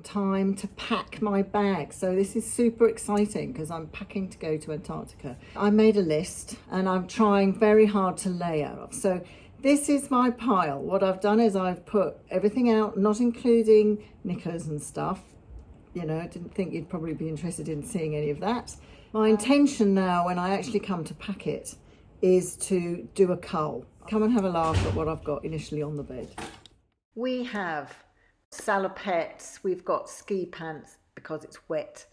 Time to pack my bag. So this is super exciting because I'm packing to go to Antarctica. I made a list and I'm trying very hard to layer. So this is my pile. What I've done is I've put everything out, not including knickers and stuff. You know, I didn't think you'd probably be interested in seeing any of that. My intention now, when I actually come to pack it, is to do a cull. Come and have a laugh at what I've got initially on the bed. We have salopettes, we've got ski pants because it's wet.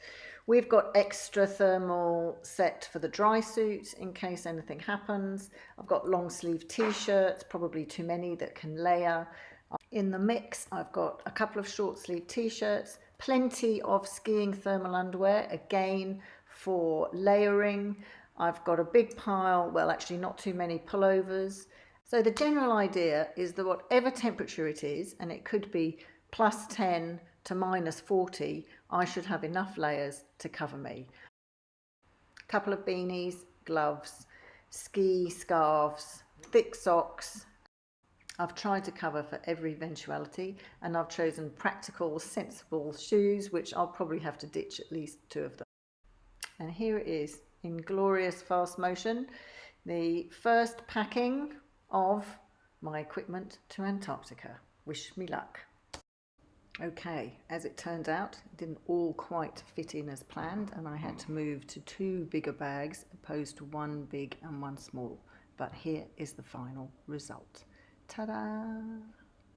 We've got extra thermal set for the dry suit in case anything happens. I've got long sleeve t-shirts, probably too many that can layer. In the mix, I've got a couple of short sleeve t-shirts, plenty of skiing thermal underwear, again for layering. I've got a big pile, well actually not too many pullovers. So the general idea is that whatever temperature it is, and it could be plus 10 to minus 40, I should have enough layers to cover me. A couple of beanies, gloves, ski scarves, thick socks. I've tried to cover for every eventuality, and I've chosen practical, sensible shoes, which I'll probably have to ditch at least 2 of them. And here it is in glorious fast motion, the first packing of my equipment to Antarctica. Wish me luck. Okay, as it turned out, it didn't all quite fit in as planned, and I had to move to 2 bigger bags opposed to 1 big and 1 small. But here is the final result. Ta-da!